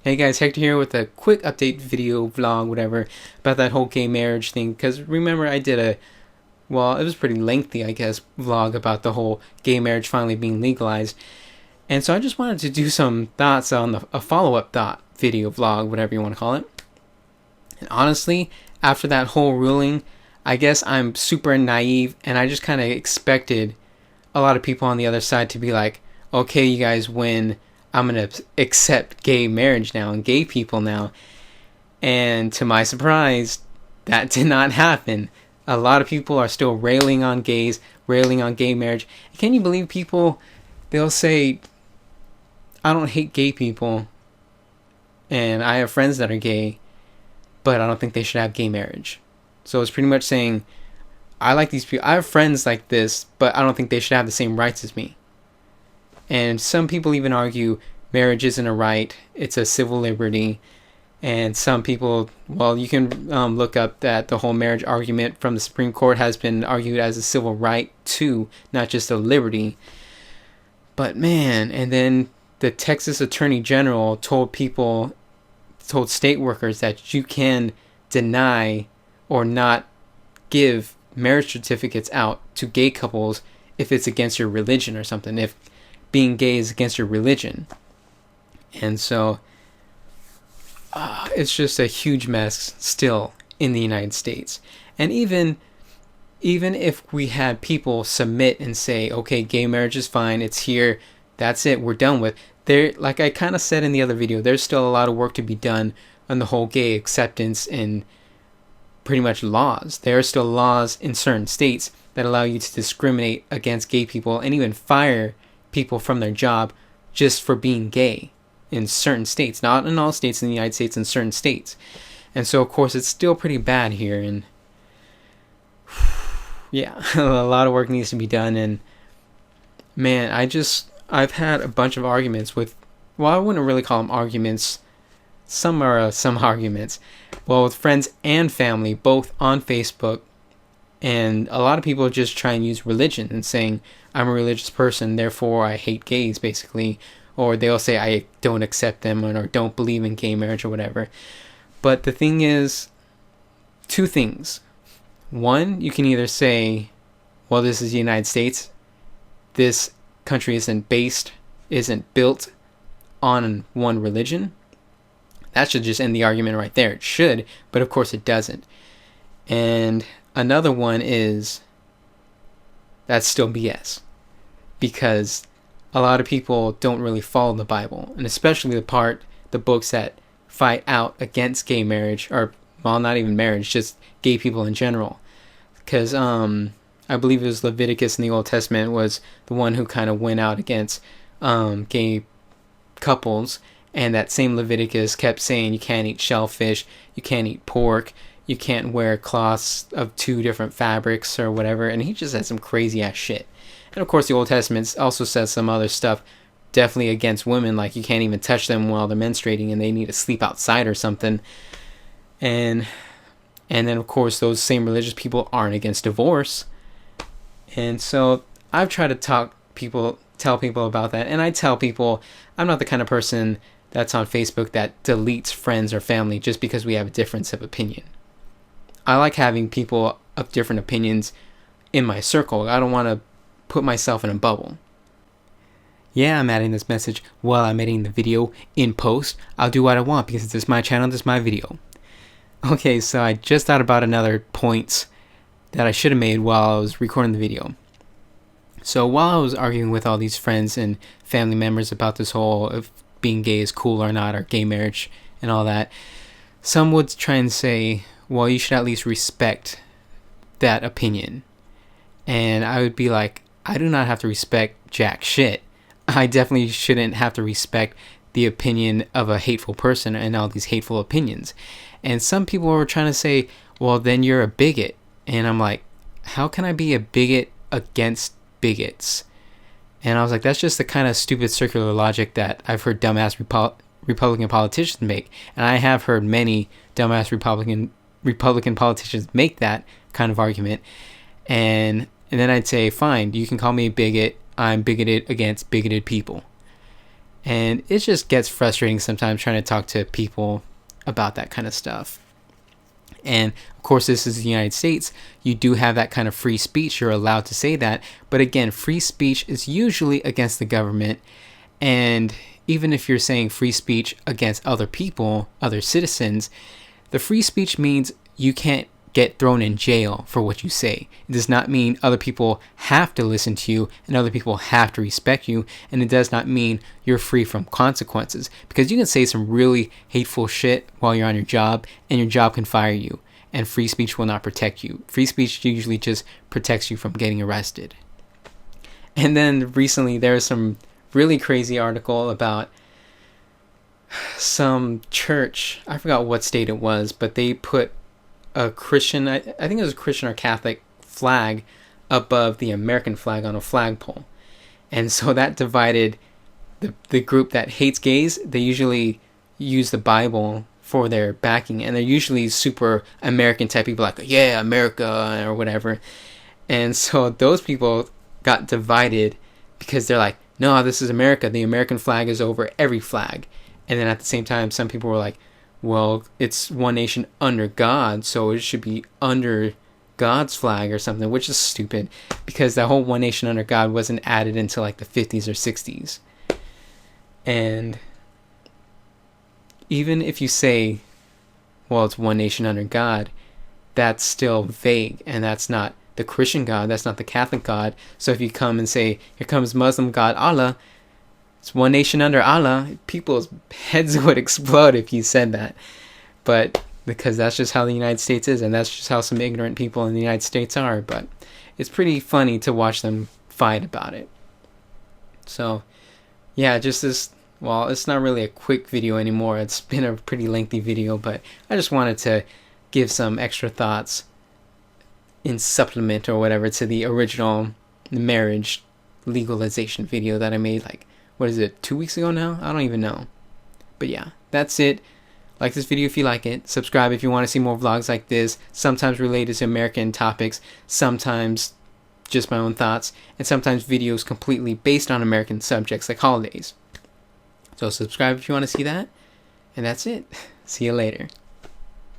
Hey guys, Hector here with a quick update video, vlog, whatever, about that whole gay marriage thing. Because remember, I did it was pretty lengthy, I guess, vlog about the whole gay marriage finally being legalized. And so I just wanted to do some thoughts on a follow-up thought video, vlog, whatever you want to call it. And honestly, after that whole ruling, I guess I'm super naive, and I just kind of expected a lot of people on the other side to be like, okay, you guys win. I'm going to accept gay marriage now and gay people now. And to my surprise, that did not happen. A lot of people are still railing on gays, railing on gay marriage. Can you believe people, they'll say, I don't hate gay people, and I have friends that are gay, but I don't think they should have gay marriage. So it's pretty much saying, I like these people, I have friends like this, but I don't think they should have the same rights as me. And some people even argue marriage isn't a right, it's a civil liberty. And some people, well, you can look up that the whole marriage argument from the Supreme Court has been argued as a civil right too, not just a liberty. But man, and then the Texas Attorney General told state workers that you can deny or not give marriage certificates out to gay couples if it's against your religion or something, if being gay is against your religion. And so it's just a huge mess still in the United States. And even if we had people submit and say, okay, gay marriage is fine, it's here, that's it, we're done with, there, like I kind of said in the other video, there's still a lot of work to be done on the whole gay acceptance and pretty much laws. There are still laws in certain states that allow you to discriminate against gay people and even fire people from their job just for being gay in certain states, not in all states in the United States, in certain states. And so of course it's still pretty bad here, and yeah, a lot of work needs to be done. And man, I've had a bunch of arguments with, well, I wouldn't really call them arguments, some are some arguments, well, with friends and family, both on Facebook. And a lot of people just try and use religion and saying, I'm a religious person, therefore I hate gays, basically. Or they'll say, I don't accept them, or don't believe in gay marriage, or whatever. But the thing is, two things. One, you can either say, well, this is the United States. This country isn't built on one religion. That should just end the argument right there. It should, but of course it doesn't. And another one is, that's still BS, because a lot of people don't really follow the Bible, and especially the books that fight out against gay marriage, or, well, not even marriage, just gay people in general. Because I believe it was Leviticus in the Old Testament was the one who kind of went out against gay couples, and that same Leviticus kept saying you can't eat shellfish, you can't eat pork, you can't wear cloths of two different fabrics or whatever, and he just had some crazy ass shit. And of course the Old Testament also says some other stuff definitely against women, like you can't even touch them while they're menstruating and they need to sleep outside or something. And then of course those same religious people aren't against divorce. And so I've tried to tell people about that, and I tell people I'm not the kind of person that's on Facebook that deletes friends or family just because we have a difference of opinion. I like having people of different opinions in my circle. I don't want to put myself in a bubble. Yeah, I'm adding this message while I'm editing the video in post. I'll do what I want because this is my channel, this is my video. Okay, so I just thought about another points that I should have made while I was recording the video. So while I was arguing with all these friends and family members about this whole if being gay is cool or not, or gay marriage and all that, some would try and say, well, you should at least respect that opinion. And I would be like, I do not have to respect jack shit. I definitely shouldn't have to respect the opinion of a hateful person and all these hateful opinions. And some people were trying to say, well, then you're a bigot. And I'm like, how can I be a bigot against bigots? And I was like, that's just the kind of stupid circular logic that I've heard dumbass Republican politicians make. And I have heard many dumbass Republican politicians make that kind of argument. And then I'd say, fine, you can call me a bigot. I'm bigoted against bigoted people. And it just gets frustrating sometimes trying to talk to people about that kind of stuff. And of course, this is the United States. You do have that kind of free speech. You're allowed to say that. But again, free speech is usually against the government. And even if you're saying free speech against other people, other citizens, the free speech means you can't get thrown in jail for what you say. It does not mean other people have to listen to you and other people have to respect you. And it does not mean you're free from consequences, because you can say some really hateful shit while you're on your job and your job can fire you, and free speech will not protect you. Free speech usually just protects you from getting arrested. And then recently there was some really crazy article about some church. I forgot what state it was, but they put a Christian, I think it was a Christian or Catholic flag above the American flag on a flagpole. And so that divided the group that hates gays. They usually use the Bible for their backing, and they're usually super American type people, like, yeah, America, or whatever. And so those people got divided because they're like, no, this is America. The American flag is over every flag. And then at the same time, some people were like, well, it's one nation under God, so it should be under God's flag or something, which is stupid, because the whole one nation under God wasn't added until like the 50s or 60s. And even if you say, well, it's one nation under God, that's still vague, and that's not the Christian God, that's not the Catholic God. So if you come and say, here comes Muslim God Allah, it's one nation under Allah, people's heads would explode if you said that. But because that's just how the United States is, and that's just how some ignorant people in the United States are. But it's pretty funny to watch them fight about it. So yeah, just this, well, it's not really a quick video anymore. It's been a pretty lengthy video, but I just wanted to give some extra thoughts in supplement or whatever to the original marriage legalization video that I made, like, what is it, 2 weeks ago now? I don't even know. But yeah, that's it. Like this video if you like it. Subscribe if you want to see more vlogs like this, sometimes related to American topics, sometimes just my own thoughts, and sometimes videos completely based on American subjects like holidays. So subscribe if you want to see that. And that's it. See you later.